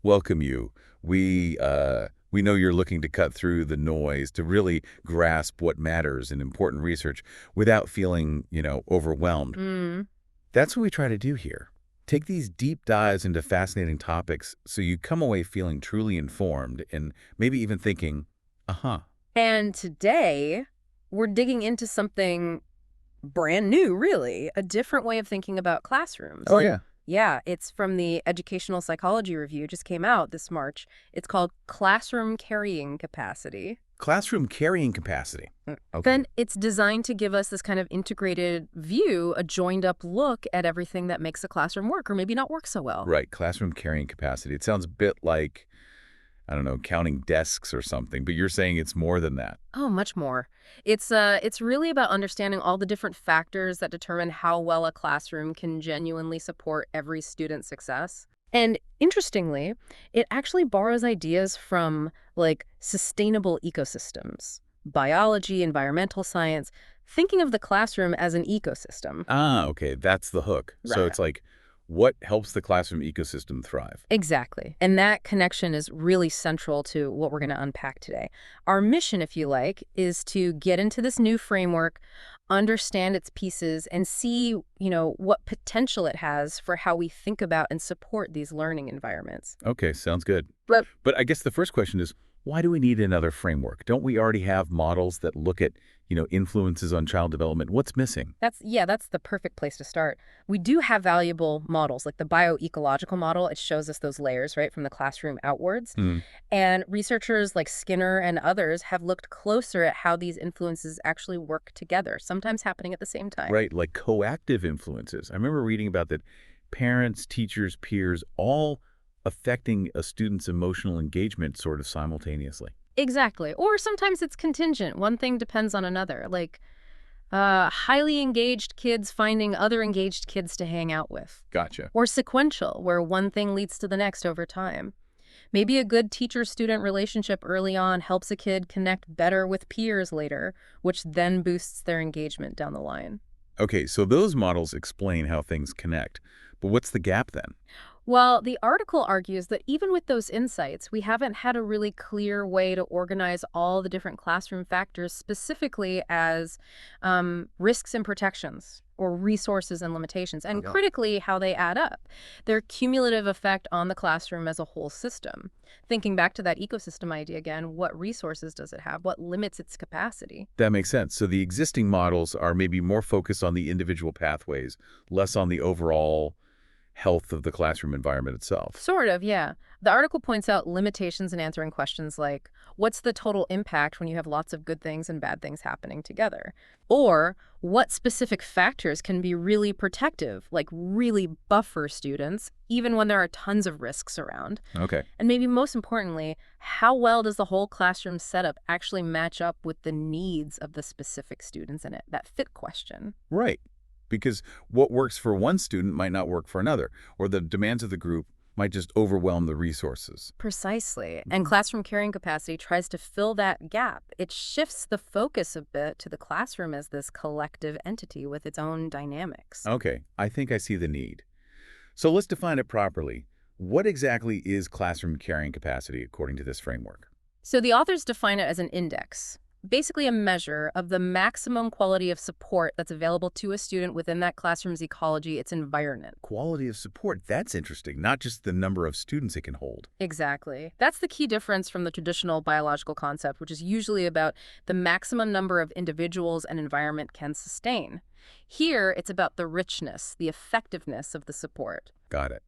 welcome you. We know you're looking to cut through the noise to really grasp what matters in important research without feeling, overwhelmed. Mm. That's what we try to do here. Take these deep dives into fascinating topics so you come away feeling truly informed and maybe even thinking, uh-huh. And today, we're digging into something brand new, really, a different way of thinking about classrooms. Oh, yeah. Yeah, it's from the Educational Psychology Review, just came out this March. It's called Classroom Carrying Capacity. Classroom carrying capacity. Okay. Then it's designed to give us this kind of integrated view, a joined up look at everything that makes a classroom work or maybe not work so well. Right. Classroom carrying capacity. It sounds a bit like, I don't know, counting desks or something, but you're saying it's more than that. Oh, much more. It's really about understanding all the different factors that determine how well a classroom can genuinely support every student's success. And interestingly, it actually borrows ideas from like sustainable ecosystems, biology, environmental science, thinking of the classroom as an ecosystem. Ah, okay. That's the hook. So Right. it's like, what helps the classroom ecosystem thrive? Exactly. And that connection is really central to what we're going to unpack today. Our mission, if you like, is to get into this new framework, understand its pieces, and see, what potential it has for how we think about and support these learning environments. Okay, sounds good. But But I guess the first question is, why do we need another framework? Don't we already have models that look at, influences on child development? What's missing? that's the perfect place to start. We do have valuable models, like the bioecological model. It shows us those layers, right, from the classroom outwards. Hmm. And researchers like Skinner and others have looked closer at how these influences actually work together, sometimes happening at the same time. Right, like coactive influences. I remember reading about that parents, teachers, peers, all affecting a student's emotional engagement sort of simultaneously. Exactly. Or sometimes it's contingent. One thing depends on another, like highly engaged kids finding other engaged kids to hang out with. Gotcha. Or sequential, where one thing leads to the next over time. Maybe a good teacher-student relationship early on helps a kid connect better with peers later, which then boosts their engagement down the line. Okay, so those models explain how things connect. But what's the gap then? Well, the article argues that even with those insights, we haven't had a really clear way to organize all the different classroom factors specifically as risks and protections or resources and limitations, and Yeah. critically, how they add up, their cumulative effect on the classroom as a whole system. Thinking back to that ecosystem idea again, what resources does it have? What limits its capacity? That makes sense. So the existing models are maybe more focused on the individual pathways, less on the overall health of the classroom environment itself. Sort of, yeah. The article points out limitations in answering questions like, what's the total impact when you have lots of good things and bad things happening together? Or what specific factors can be really protective, like really buffer students, even when there are tons of risks around? Okay. And maybe most importantly, how well does the whole classroom setup actually match up with the needs of the specific students in it? That fit question. Right. Because what works for one student might not work for another, or the demands of the group might just overwhelm the resources. Precisely. And classroom carrying capacity tries to fill that gap. It shifts the focus a bit to the classroom as this collective entity with its own dynamics. Okay, I think I see the need. So let's define it properly. What exactly is classroom carrying capacity according to this framework? So the authors define it as an index, basically a measure of the maximum quality of support that's available to a student within that classroom's ecology, its environment. Quality of support, that's interesting, not just the number of students it can hold. Exactly. That's the key difference from the traditional biological concept, which is usually about the maximum number of individuals an environment can sustain. Here, it's about the richness, the effectiveness of the support. Got it.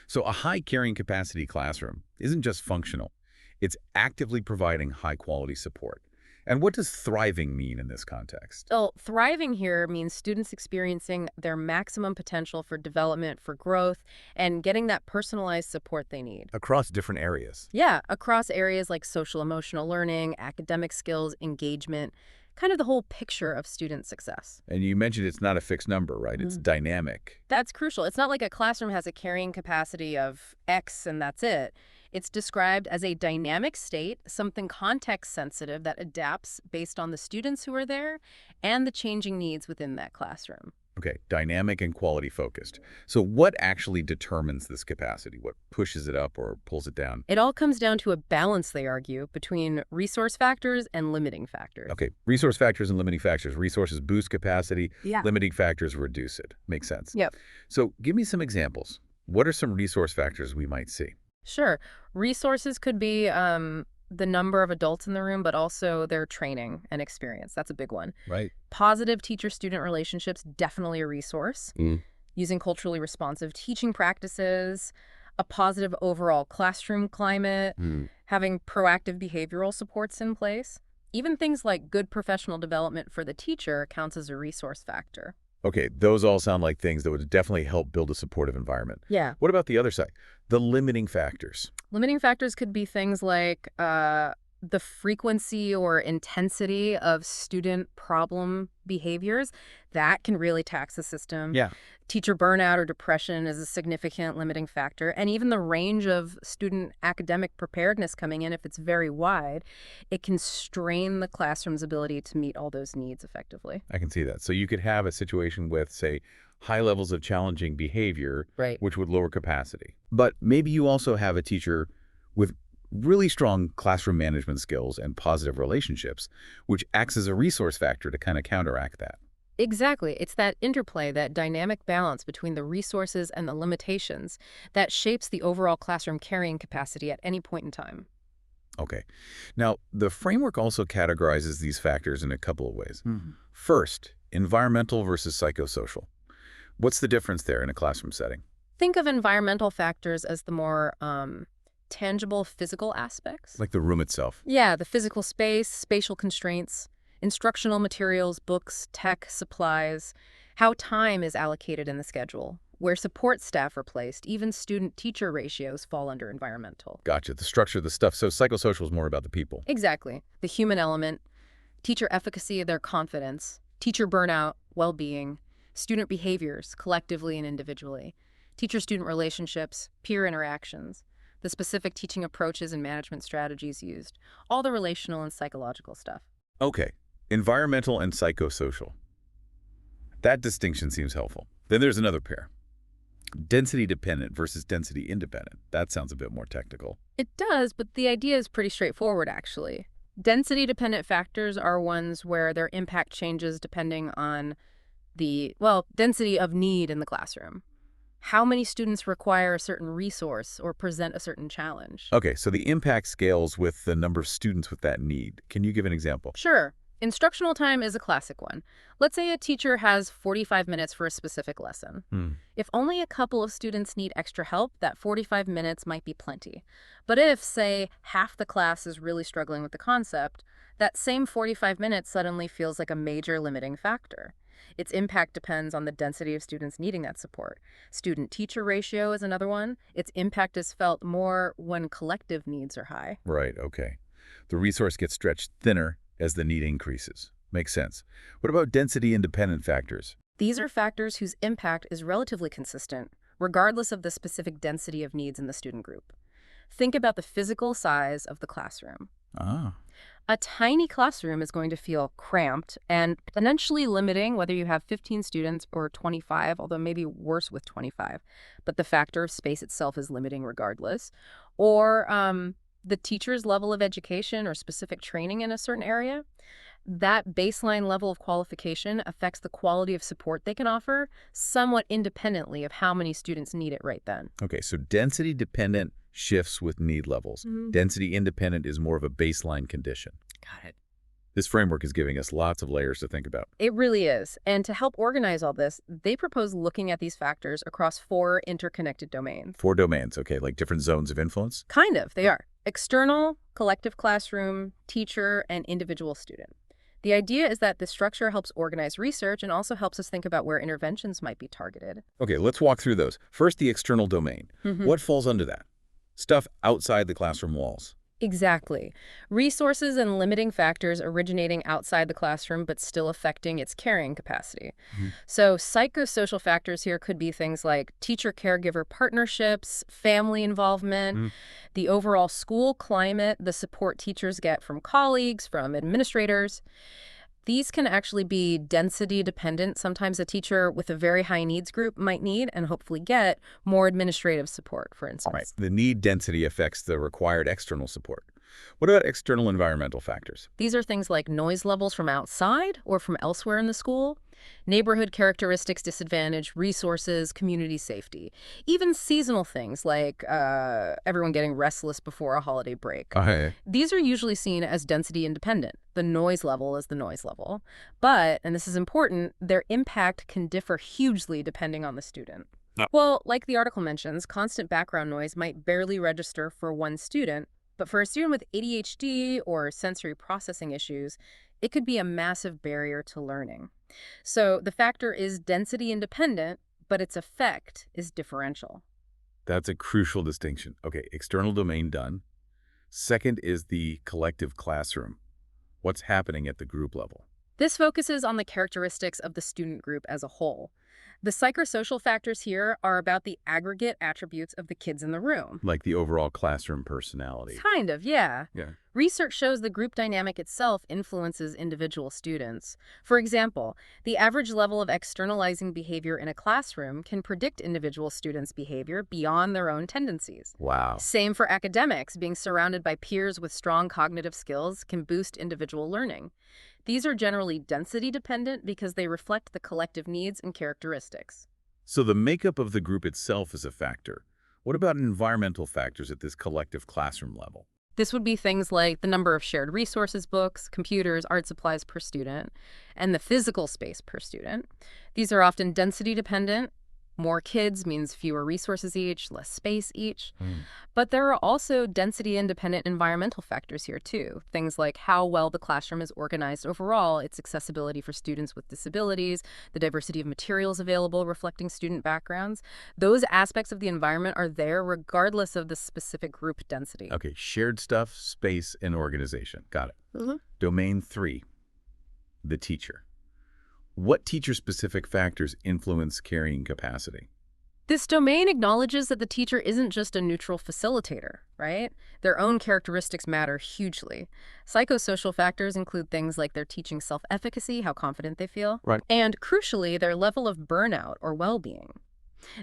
So a high carrying capacity classroom isn't just functional, it's actively providing high quality support. And what does thriving mean in this context? So, thriving here means students experiencing their maximum potential for development, for growth, and getting that personalized support they need. Across different areas. Yeah, across areas like social emotional learning, academic skills, engagement, kind of the whole picture of student success. And you mentioned it's not a fixed number, right? It's dynamic. That's crucial. It's not like a classroom has a carrying capacity of X and that's it. It's described as a dynamic state, something context sensitive that adapts based on the students who are there and the changing needs within that classroom. Okay, dynamic and quality focused. So what actually determines this capacity? What pushes it up or pulls it down? It all comes down to a balance, they argue, between resource factors and limiting factors. Okay, resource factors and limiting factors. Resources boost capacity, Yeah. limiting factors reduce it. Makes sense. Yep. So give me some examples. What are some resource factors we might see? Sure. Resources could be the number of adults in the room, but also their training and experience. That's a big one. Right. Positive teacher-student relationships, definitely a resource. Using culturally responsive teaching practices, a positive overall classroom climate, having proactive behavioral supports in place. Even things like good professional development for the teacher counts as a resource factor. Okay, those all sound like things that would definitely help build a supportive environment. Yeah. What about the other side? The limiting factors. Limiting factors could be things like the frequency or intensity of student problem behaviors. That can really tax the system. Yeah. Teacher burnout or depression is a significant limiting factor. And even the range of student academic preparedness coming in, if it's very wide, it can strain the classroom's ability to meet all those needs effectively. I can see that. So you could have a situation with, say, high levels of challenging behavior, Right. which would lower capacity. But maybe you also have a teacher with really strong classroom management skills and positive relationships, which acts as a resource factor to kind of counteract that. Exactly. It's that interplay, that dynamic balance between the resources and the limitations that shapes the overall classroom carrying capacity at any point in time. Okay. Now, the framework also categorizes these factors in a couple of ways. First, environmental versus psychosocial. What's the difference there in a classroom setting? Think of environmental factors as the more tangible physical aspects. Like the room itself. Yeah, the physical space, spatial constraints, instructional materials, books, tech, supplies, how time is allocated in the schedule, where support staff are placed, even student-teacher ratios fall under environmental. Gotcha. The structure, the stuff. So psychosocial is more about the people. Exactly. The human element, teacher efficacy, their confidence, teacher burnout, well-being, student behaviors, collectively and individually, teacher-student relationships, peer interactions, the specific teaching approaches and management strategies used, all the relational and psychological stuff. Okay. Environmental and psychosocial. That distinction seems helpful. Then there's another pair. Density dependent versus density independent. That sounds a bit more technical. It does, but the idea is pretty straightforward, actually. Density-dependent factors are ones where their impact changes depending on the, well, density of need in the classroom. How many students require a certain resource or present a certain challenge? Okay, so the impact scales with the number of students with that need. Can you give an example? Sure. Instructional time is a classic one. Let's say a teacher has 45 minutes for a specific lesson. If only a couple of students need extra help, that 45 minutes might be plenty. But if, say, half the class is really struggling with the concept, that same 45 minutes suddenly feels like a major limiting factor. Its impact depends on the density of students needing that support. Student-teacher ratio is another one. Its impact is felt more when collective needs are high. Right, okay. The resource gets stretched thinner as the need increases. Makes sense. What about density-independent factors? These are factors whose impact is relatively consistent, regardless of the specific density of needs in the student group. Think about the physical size of the classroom. Ah. A tiny classroom is going to feel cramped and potentially limiting whether you have 15 students or 25, although maybe worse with 25. But the factor of space itself is limiting regardless. Or the teacher's level of education or specific training in a certain area. That baseline level of qualification affects the quality of support they can offer somewhat independently of how many students need it right then. Okay, so density-dependent shifts with need levels. Density-independent is more of a baseline condition. Got it. This framework is giving us lots of layers to think about. It really is. And to help organize all this, they propose looking at these factors across 4 interconnected domains. 4 domains, okay, like different zones of influence? Kind of, they are. External, collective classroom, teacher, and individual student. The idea is that this structure helps organize research and also helps us think about where interventions might be targeted. Okay, let's walk through those. First, the external domain. What falls under that? Stuff outside the classroom walls. Exactly. Resources and limiting factors originating outside the classroom but still affecting its carrying capacity. So psychosocial factors here could be things like teacher-caregiver partnerships, family involvement, the overall school climate, the support teachers get from colleagues, from administrators. These can actually be density dependent. Sometimes a teacher with a very high needs group might need and hopefully get more administrative support, for All right. instance. The need density affects the required external support. What about external environmental factors? These are things like noise levels from outside or from elsewhere in the school, neighborhood characteristics disadvantage, resources, community safety, even seasonal things like everyone getting restless before a holiday break. Okay. These are usually seen as density independent. The noise level is the noise level. But, and this is important, their impact can differ hugely depending on the student. Well, like the article mentions, constant background noise might barely register for one student, but for a student with ADHD or sensory processing issues, it could be a massive barrier to learning. So the factor is density independent, but its effect is differential. That's a crucial distinction. Okay, external domain done. Second is the collective classroom. What's happening at the group level? This focuses on the characteristics of the student group as a whole. The psychosocial factors here are about the aggregate attributes of the kids in the room. Like the overall classroom personality. Kind of, yeah. Yeah. Research shows the group dynamic itself influences individual students. For example, the average level of externalizing behavior in a classroom can predict individual students' behavior beyond their own tendencies. Wow. Same for academics. Being surrounded by peers with strong cognitive skills can boost individual learning. These are generally density dependent because they reflect the collective needs and characteristics. So the makeup of the group itself is a factor. What about environmental factors at this collective classroom level? This would be things like the number of shared resources, books, computers, art supplies per student, and the physical space per student. These are often density dependent. More kids means fewer resources each, less space each. But there are also density-independent environmental factors here, too. Things like how well the classroom is organized overall, its accessibility for students with disabilities, the diversity of materials available reflecting student backgrounds. Those aspects of the environment are there regardless of the specific group density. Okay, shared stuff, space, and organization. Got it. Mhm. Domain 3, the teacher. What teacher-specific factors influence carrying capacity? This domain acknowledges that the teacher isn't just a neutral facilitator, right? Their own characteristics matter hugely. Psychosocial factors include things like their teaching self-efficacy, how confident they feel, Right. and crucially, their level of burnout or well-being.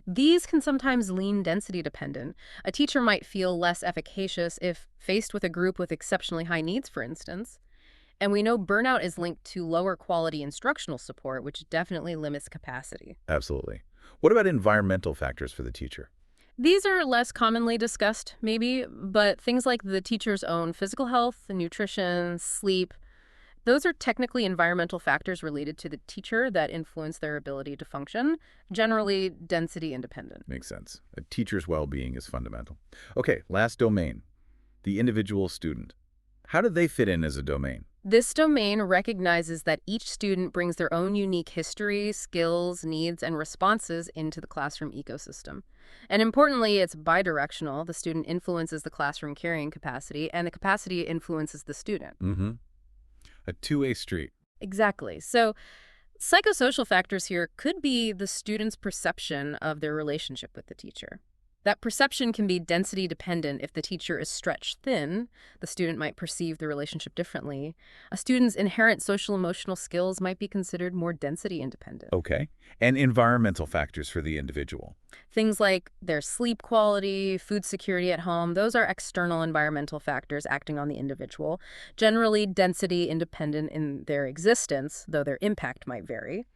These can sometimes lean density dependent. A teacher might feel less efficacious if faced with a group with exceptionally high needs, for instance. And we know burnout is linked to lower quality instructional support, which definitely limits capacity. Absolutely. What about environmental factors for the teacher? These are less commonly discussed, maybe, but things like the teacher's own physical health, nutrition, sleep, those are technically environmental factors related to the teacher that influence their ability to function, generally density independent. Makes sense. A teacher's well-being is fundamental. Okay, last domain, the individual student. How do they fit in as a domain? This domain recognizes that each student brings their own unique history, skills, needs, and responses into the classroom ecosystem. And importantly, it's bidirectional. The student influences the classroom carrying capacity, and the capacity influences the student. Mm-hmm. A two-way street. Exactly. So psychosocial factors here could be the student's perception of their relationship with the teacher. That perception can be density dependent. If the teacher is stretched thin, the student might perceive the relationship differently. A student's inherent social emotional skills might be considered more density independent. Okay. And environmental factors for the individual. Things like their sleep quality, food security at home, those are external environmental factors acting on the individual, generally density independent in their existence, though their impact might vary.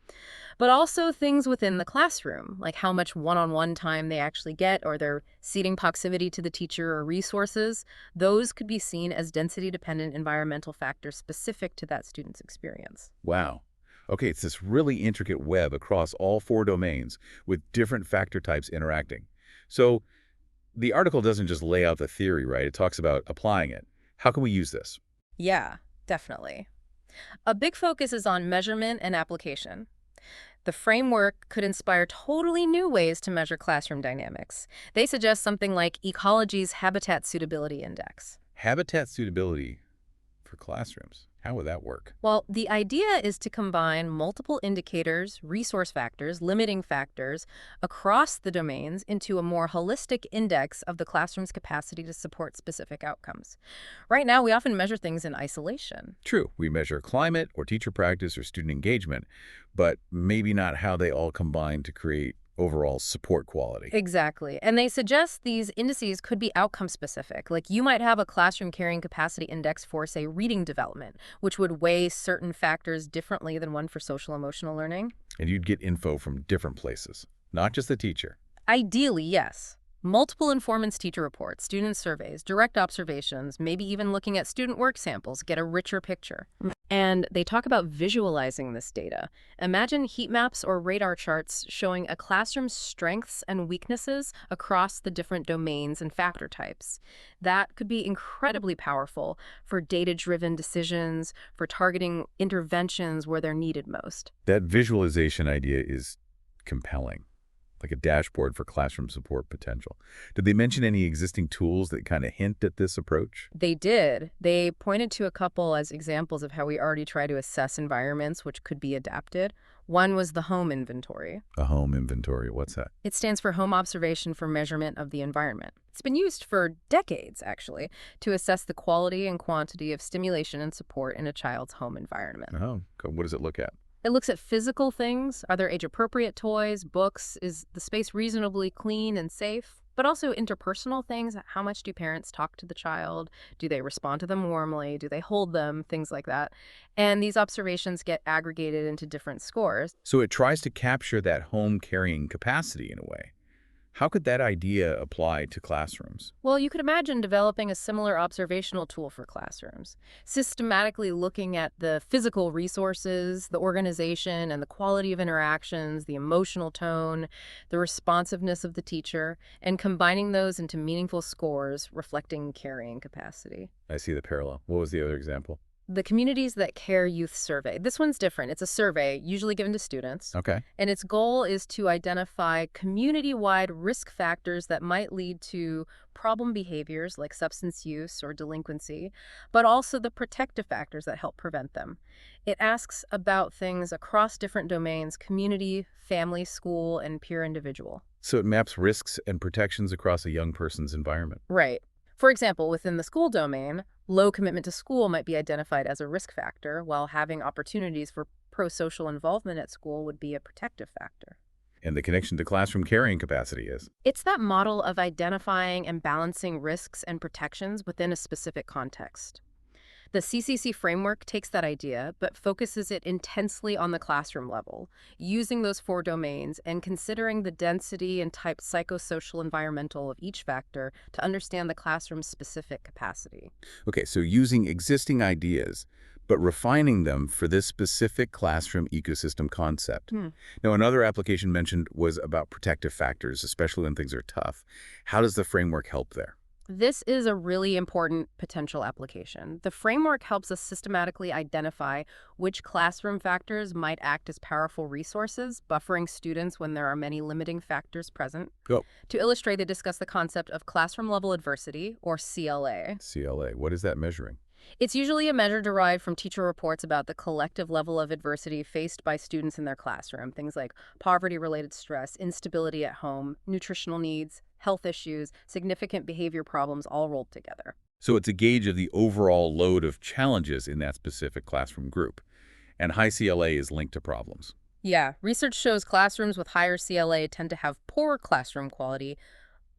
But also things within the classroom, like how much one-on-one time they actually get or their seating proximity to the teacher or resources, those could be seen as density-dependent environmental factors specific to that student's experience. Wow. Okay, it's this really intricate web across all four domains with different factor types interacting. So the article doesn't just lay out the theory, right? It talks about applying it. How can we use this? Yeah, definitely. A big focus is on measurement and application. The framework could inspire totally new ways to measure classroom dynamics. They suggest something like Ecology's Habitat Suitability Index. Habitat suitability for classrooms. How would that work? Well, the idea is to combine multiple indicators, resource factors, limiting factors across the domains into a more holistic index of the classroom's capacity to support specific outcomes. Right now, we often measure things in isolation. True, we measure climate or teacher practice or student engagement, but maybe not how they all combine to create overall support quality. Exactly. And they suggest these indices could be outcome specific. Like you might have a classroom carrying capacity index for, say, reading development, which would weigh certain factors differently than one for social emotional learning. And you'd get info from different places, not just the teacher. Ideally, yes. Multiple informants teacher reports, student surveys, direct observations, maybe even looking at student work samples get a richer picture. And they talk about visualizing this data. Imagine heat maps or radar charts showing a classroom's strengths and weaknesses across the different domains and factor types. That could be incredibly powerful for data-driven decisions, for targeting interventions where they're needed most. That visualization idea is compelling, like a dashboard for classroom support potential. Did they mention any existing tools that kind of hint at this approach? They did. They pointed to a couple as examples of how we already try to assess environments which could be adapted. One was the home inventory. A home inventory, what's that? It stands for Home Observation for Measurement of the Environment. It's been used for decades, actually, to assess the quality and quantity of stimulation and support in a child's home environment. Oh, what does it look at? It looks at physical things. Are there age-appropriate toys, books? Is the space reasonably clean and safe? But also interpersonal things. How much do parents talk to the child? Do they respond to them warmly? Do they hold them? Things like that. And these observations get aggregated into different scores. So it tries to capture that home carrying capacity in a way. How could that idea apply to classrooms? Well, you could imagine developing a similar observational tool for classrooms, systematically looking at the physical resources, the organization, and the quality of interactions, the emotional tone, the responsiveness of the teacher, and combining those into meaningful scores reflecting carrying capacity. I see the parallel. What was the other example? The Communities That Care Youth Survey. This one's different. It's a survey, usually given to students. Okay. And its goal is to identify community-wide risk factors that might lead to problem behaviors like substance use or delinquency, but also the protective factors that help prevent them. It asks about things across different domains: community, family, school, and peer individual. So it maps risks and protections across a young person's environment. Right. For example, within the school domain, low commitment to school might be identified as a risk factor, while having opportunities for pro-social involvement at school would be a protective factor. And the connection to classroom carrying capacity is. It's that model of identifying and balancing risks and protections within a specific context. The CCC framework takes that idea, but focuses it intensely on the classroom level, using those 4 domains and considering the density and type psychosocial environmental of each factor to understand the classroom's specific capacity. Okay, so using existing ideas, but refining them for this specific classroom ecosystem concept. Now, another application mentioned was about protective factors, especially when things are tough. How does the framework help there? This is a really important potential application. The framework helps us systematically identify which classroom factors might act as powerful resources, buffering students when there are many limiting factors present. Oh. To illustrate, they discuss the concept of classroom-level adversity, or CLA. CLA, what is that measuring? It's usually a measure derived from teacher reports about the collective level of adversity faced by students in their classroom. Things like poverty-related stress, instability at home, nutritional needs, health issues, significant behavior problems all rolled together. So it's a gauge of the overall load of challenges in that specific classroom group. And high CLA is linked to problems. Yeah, research shows classrooms with higher CLA tend to have poor classroom quality,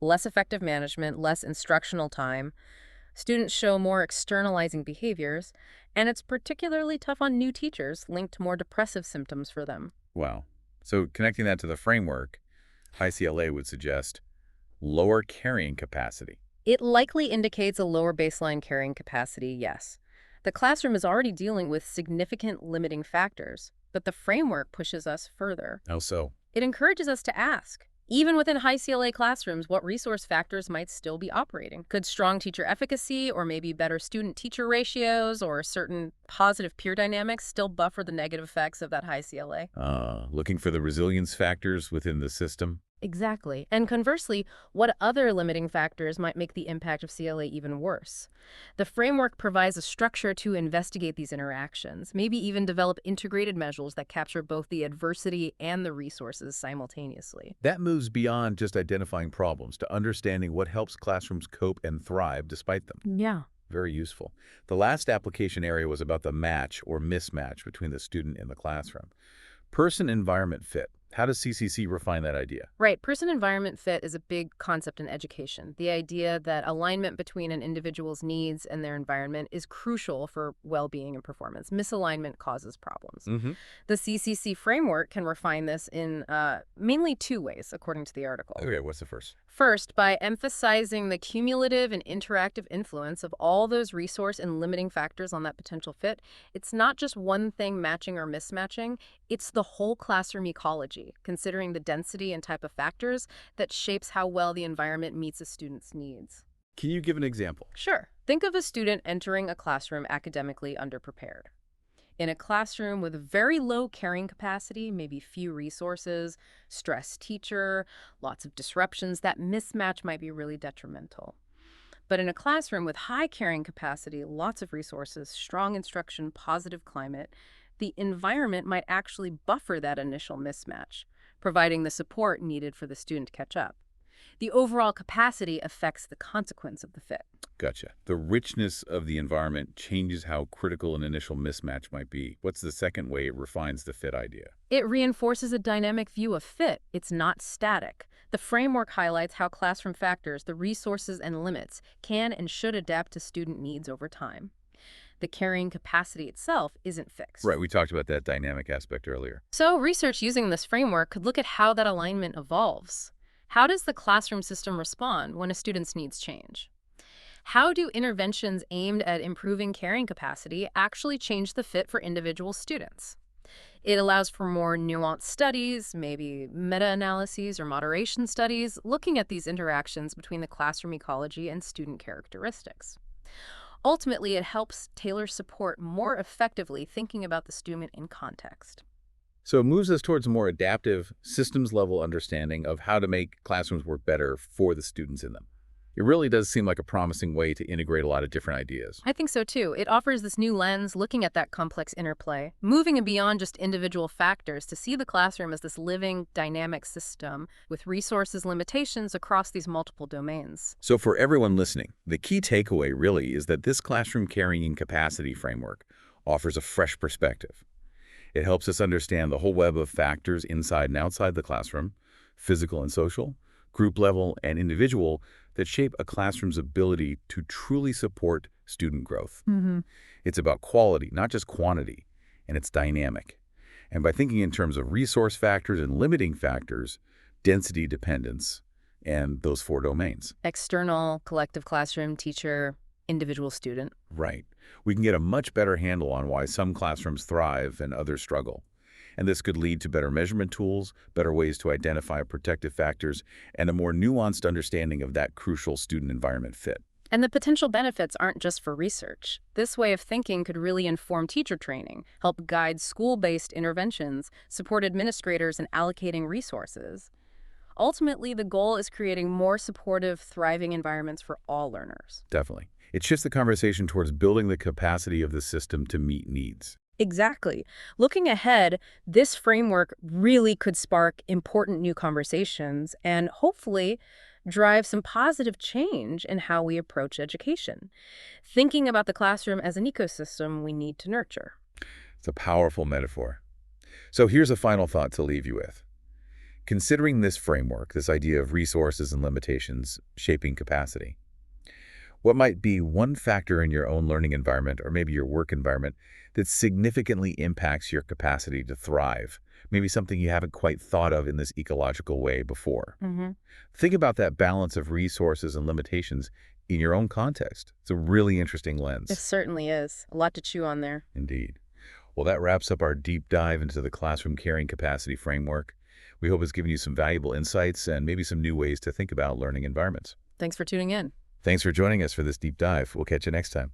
less effective management, less instructional time. Students show more externalizing behaviors, and it's particularly tough on new teachers, linked to more depressive symptoms for them. Wow. So connecting that to the framework, high CLA would suggest lower carrying capacity. It likely indicates a lower baseline carrying capacity, yes. The classroom is already dealing with significant limiting factors, but the framework pushes us further. How so? It encourages us to ask, even within high CLA classrooms, what resource factors might still be operating? Could strong teacher efficacy or maybe better student-teacher ratios or certain positive peer dynamics still buffer the negative effects of that high CLA? Looking for the resilience factors within the system? Exactly. And conversely, what other limiting factors might make the impact of CLA even worse? The framework provides a structure to investigate these interactions, maybe even develop integrated measures that capture both the adversity and the resources simultaneously. That moves beyond just identifying problems to understanding what helps classrooms cope and thrive despite them. Yeah. Very useful. The last application area was about the match or mismatch between the student and the classroom. Person-environment fit. How does CCC refine that idea? Right. Person-environment fit is a big concept in education. The idea that alignment between an individual's needs and their environment is crucial for well-being and performance. Misalignment causes problems. Mm-hmm. The CCC framework can refine this in mainly two ways, according to the article. Okay, what's the first? First, by emphasizing the cumulative and interactive influence of all those resource and limiting factors on that potential fit. It's not just one thing matching or mismatching, it's the whole classroom ecology, considering the density and type of factors that shapes how well the environment meets a student's needs. Can you give an example? Sure. Think of a student entering a classroom academically underprepared. In a classroom with very low carrying capacity, maybe few resources, stressed teacher, lots of disruptions, that mismatch might be really detrimental. But in a classroom with high carrying capacity, lots of resources, strong instruction, positive climate, the environment might actually buffer that initial mismatch, providing the support needed for the student to catch up. The overall capacity affects the consequence of the fit. Gotcha. The richness of the environment changes how critical an initial mismatch might be. What's the second way it refines the fit idea? It reinforces a dynamic view of fit. It's not static. The framework highlights how classroom factors, the resources and limits, can and should adapt to student needs over time. The carrying capacity itself isn't fixed. Right, we talked about that dynamic aspect earlier. So research using this framework could look at how that alignment evolves. How does the classroom system respond when a student's needs change? How do interventions aimed at improving carrying capacity actually change the fit for individual students? It allows for more nuanced studies, maybe meta-analyses or moderation studies, looking at these interactions between the classroom ecology and student characteristics. Ultimately, it helps tailor support more effectively, thinking about the student in context. So it moves us towards a more adaptive, systems-level understanding of how to make classrooms work better for the students in them. It really does seem like a promising way to integrate a lot of different ideas. I think so too. It offers this new lens, looking at that complex interplay, moving beyond just individual factors to see the classroom as this living, dynamic system with resources limitations across these multiple domains. So for everyone listening, the key takeaway really is that this classroom carrying capacity framework offers a fresh perspective. It helps us understand the whole web of factors inside and outside the classroom, physical and social, group level and individual, that shape a classroom's ability to truly support student growth. It's about quality, not just quantity, and it's dynamic. And by thinking in terms of resource factors and limiting factors, density dependence, and those four domains. External, collective classroom, teacher, individual student. Right. We can get a much better handle on why some classrooms thrive and others struggle. And this could lead to better measurement tools, better ways to identify protective factors, and a more nuanced understanding of that crucial student environment fit. And the potential benefits aren't just for research. This way of thinking could really inform teacher training, help guide school-based interventions, support administrators in allocating resources. Ultimately, the goal is creating more supportive, thriving environments for all learners. Definitely. It shifts the conversation towards building the capacity of the system to meet needs. Exactly. Looking ahead, this framework really could spark important new conversations and hopefully drive some positive change in how we approach education, thinking about the classroom as an ecosystem we need to nurture. It's a powerful metaphor. So here's a final thought to leave you with. Considering this framework, this idea of resources and limitations shaping capacity, what might be one factor in your own learning environment or maybe your work environment that significantly impacts your capacity to thrive? Maybe something you haven't quite thought of in this ecological way before. Think about that balance of resources and limitations in your own context. It's a really interesting It lens. certainly is. A lot to chew on there. Indeed. Well, that wraps up our deep dive into the classroom carrying capacity framework. We hope it's given you some valuable insights and maybe some new ways to think about learning environments. Thanks for tuning in. Thanks for joining us for this deep dive. We'll catch you next time.